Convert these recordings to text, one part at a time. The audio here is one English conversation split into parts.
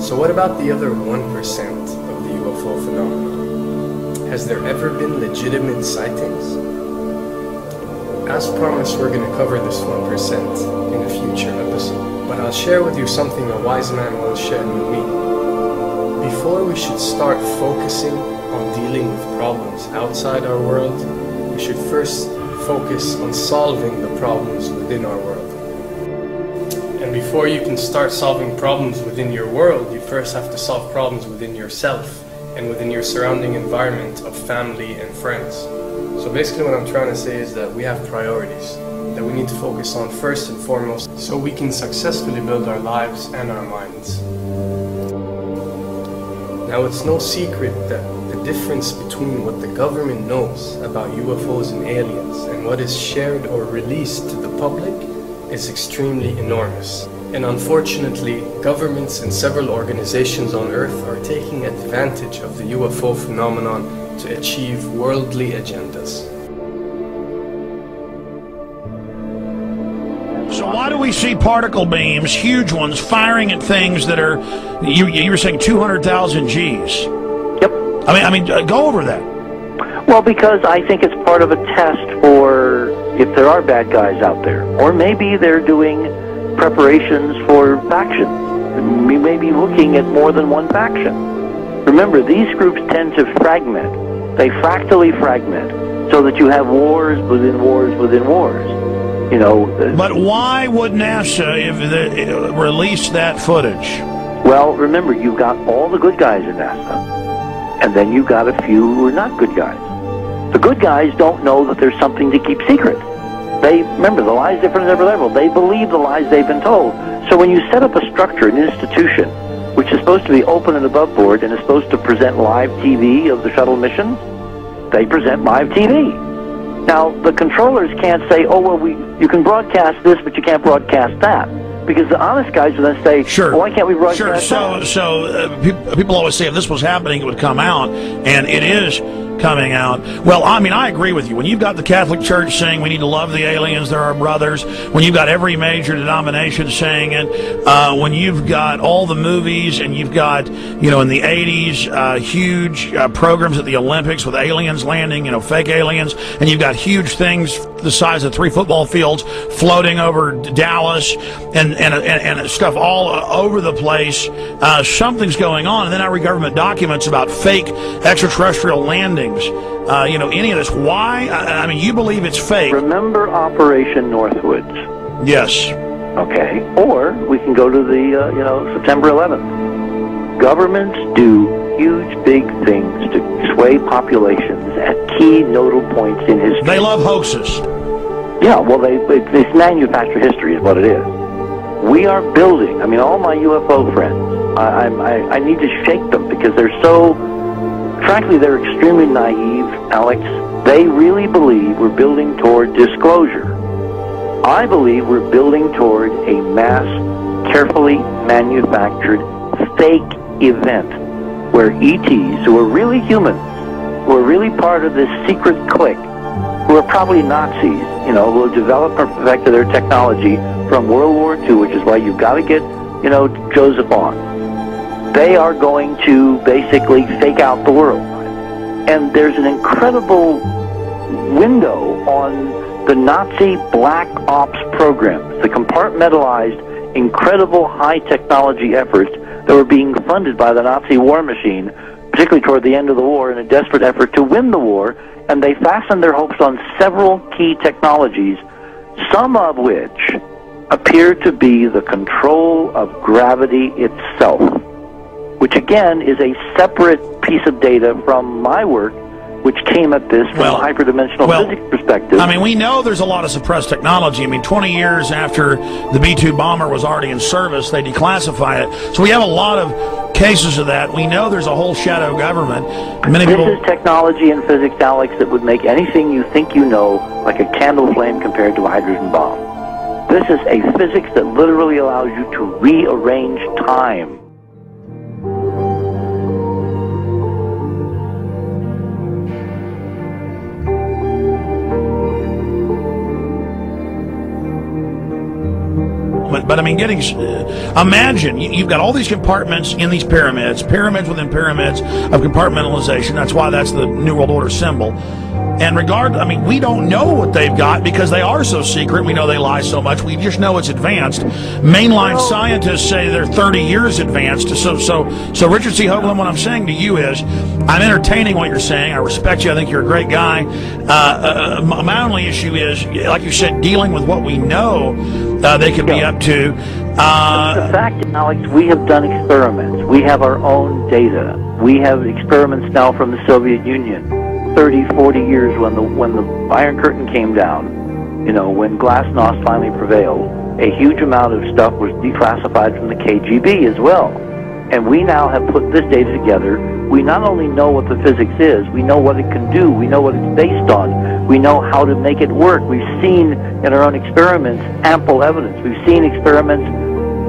So what about the other 1% of the UFO phenomenon? Has there ever been legitimate sightings? As promised, we're going to cover this 1% in a future episode, but I'll share with you something a wise man once shared with me. Before we should start focusing on dealing with problems outside our world, we should first focus on solving the problems within our world. And before you can start solving problems within your world, you first have to solve problems within yourself and within your surrounding environment of family and friends. So basically what I'm trying to say is that we have priorities that we need to focus on first and foremost so we can successfully build our lives and our minds. Now, it's no secret that the difference between what the government knows about UFOs and aliens and what is shared or released to the public is extremely enormous. And unfortunately, governments and several organizations on Earth are taking advantage of the UFO phenomenon to achieve worldly agendas. So why do we see particle beams, huge ones, firing at things that are, you were saying 200,000 Gs? Yep. I mean, go over that. Well, because I think it's part of a test for if there are bad guys out there. Or maybe they're doing preparations for faction. We may be looking at more than one faction. Remember, these groups tend to fragment. They fractally fragment so that you have wars within wars within wars. You know. But why would NASA release that footage? Well, remember, you've got all the good guys in NASA, and then you've got a few who are not good guys. The good guys don't know that there's something to keep secret. They, remember, the lie's different at every level. They believe the lies they've been told. So when you set up a structure, an institution, which is supposed to be open and above board and is supposed to present live TV of the shuttle missions, they present live TV. Now, the controllers can't say, oh, well, you can broadcast this, but you can't broadcast that. Because the honest guys will then say, sure. Well, why can't we broadcast that? So people always say if this was happening, it would come out, and it is coming out. Well, I mean, I agree with you. When you've got the Catholic Church saying we need to love the aliens, they're our brothers, when you've got every major denomination saying it, when you've got all the movies, and you've got, you know, in the 80s, huge programs at the Olympics with aliens landing, you know, fake aliens, and you've got huge things the size of 3 football fields floating over Dallas, and stuff all over the place. Something's going on, and then I read government documents about fake extraterrestrial landings. You know, any of this. Why? I mean, you believe it's fake. Remember Operation Northwoods? Yes. Okay. Or we can go to the, September 11th. Governments do huge, big things to sway populations at key nodal points in history. They love hoaxes. Yeah, well, it's manufactured history is what it is. We are building, I mean, all my UFO friends, I need to shake them because they're so, frankly, they're extremely naive, Alex. They really believe we're building toward disclosure. I believe we're building toward a mass, carefully manufactured, fake event where ETs, who are really humans, who are really part of this secret clique, who are probably Nazis, you know, who have developed or perfected their technology from World War II, which is why you've got to get, Joseph on. They are going to basically fake out the world. And there's an incredible window on the Nazi black ops programs, the compartmentalized, incredible high technology efforts that were being funded by the Nazi war machine, particularly toward the end of the war, in a desperate effort to win the war. And they fastened their hopes on several key technologies, some of which appear to be the control of gravity itself, which again is a separate piece of data from my work, which came at this from a hyperdimensional physics perspective. I mean, we know there's a lot of suppressed technology. I mean, 20 years after the B-2 bomber was already in service, they declassify it. So we have a lot of cases of that. We know there's a whole shadow government. This is technology and physics, Alex, that would make anything you think you know like a candle flame compared to a hydrogen bomb. This is a physics that literally allows you to rearrange time. that. But I mean, imagine you've got all these compartments in these pyramids within pyramids of compartmentalization. That's why that's the New World Order symbol. And we don't know what they've got because they are so secret. We know they lie so much. We just know it's advanced. Mainline scientists say they're 30 years advanced. So Richard C. Hoagland, what I'm saying to you is, I'm entertaining what you're saying. I respect you. I think you're a great guy. My only issue is, like you said, dealing with what we know they could be up to. The fact, Alex, we have done experiments. We have our own data. We have experiments now from the Soviet Union. 30, 40 years when the Iron Curtain came down, you know, when Glasnost finally prevailed, a huge amount of stuff was declassified from the KGB as well. And we now have put this data together. We not only know what the physics is, we know what it can do, we know what it's based on, we know how to make it work. We've seen in our own experiments ample evidence. We've seen experiments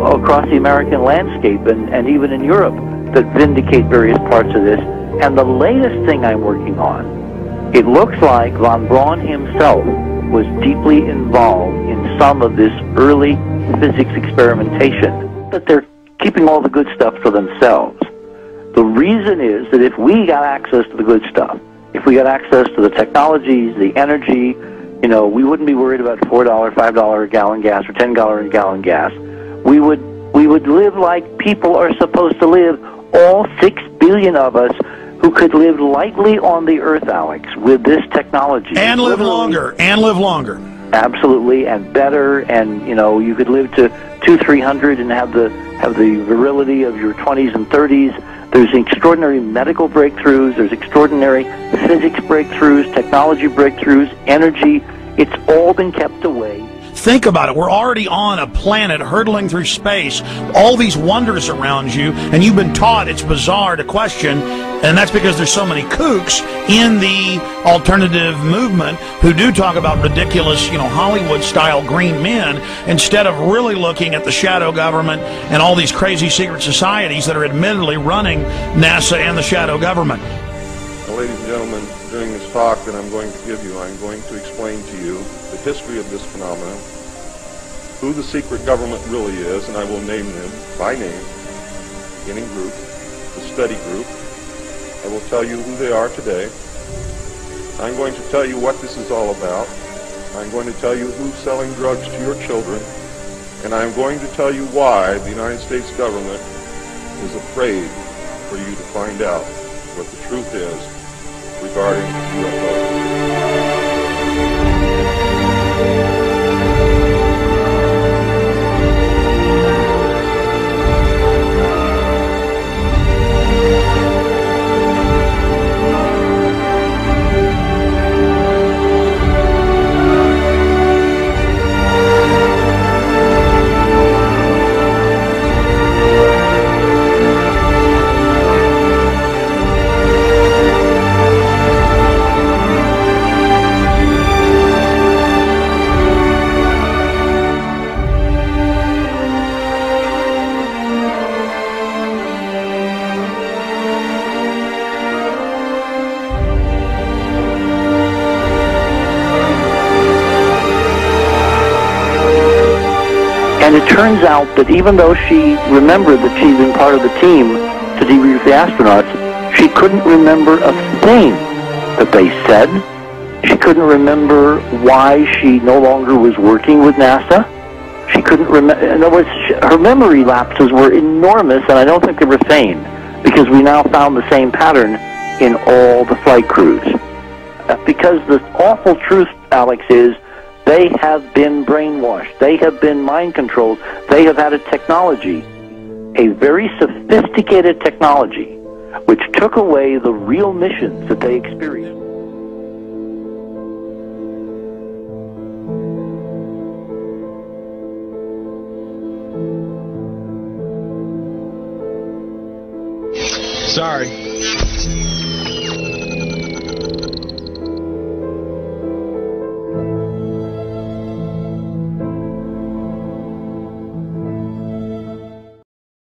across the American landscape and even in Europe that vindicate various parts of this. And the latest thing I'm working on, it looks like von Braun himself was deeply involved in some of this early physics experimentation, but they're keeping all the good stuff for themselves. The reason is that if we got access to the good stuff, if we got access to the technologies, the energy, you know, we wouldn't be worried about $4, $5 a gallon gas or $10 a gallon gas. We would live like people are supposed to live, all 6 billion of us, who could live lightly on the earth, Alex, with this technology. And live longer. Absolutely, and better, and, you know, you could live to 200, 300 and have the virility of your 20s and 30s. There's extraordinary medical breakthroughs, there's extraordinary physics breakthroughs, technology breakthroughs, energy. It's all been kept away. Think about it. We're already on a planet hurtling through space, all these wonders around you, and you've been taught it's bizarre to question, and that's because there's so many kooks in the alternative movement who do talk about ridiculous, you know, Hollywood-style green men, instead of really looking at the shadow government and all these crazy secret societies that are admittedly running NASA and the shadow government. Well, ladies and gentlemen, during this talk that I'm going to give you, I'm going to explain to you the history of this phenomenon, who the secret government really is, and I will name them by name, beginning group, the study group. I will tell you who they are today. I'm going to tell you what this is all about. I'm going to tell you who's selling drugs to your children, and I'm going to tell you why the United States government is afraid for you to find out what the truth is regarding UFOs. And it turns out that even though she remembered that she'd been part of the team to debrief the astronauts, she couldn't remember a thing that they said. She couldn't remember why she no longer was working with NASA. She couldn't remember. In other words, her memory lapses were enormous, and I don't think they were feigned, because we now found the same pattern in all the flight crews. Because the awful truth, Alex, is they have been brainwashed. They have been mind controlled. They have had a technology, a very sophisticated technology, which took away the real missions that they experienced. Sorry.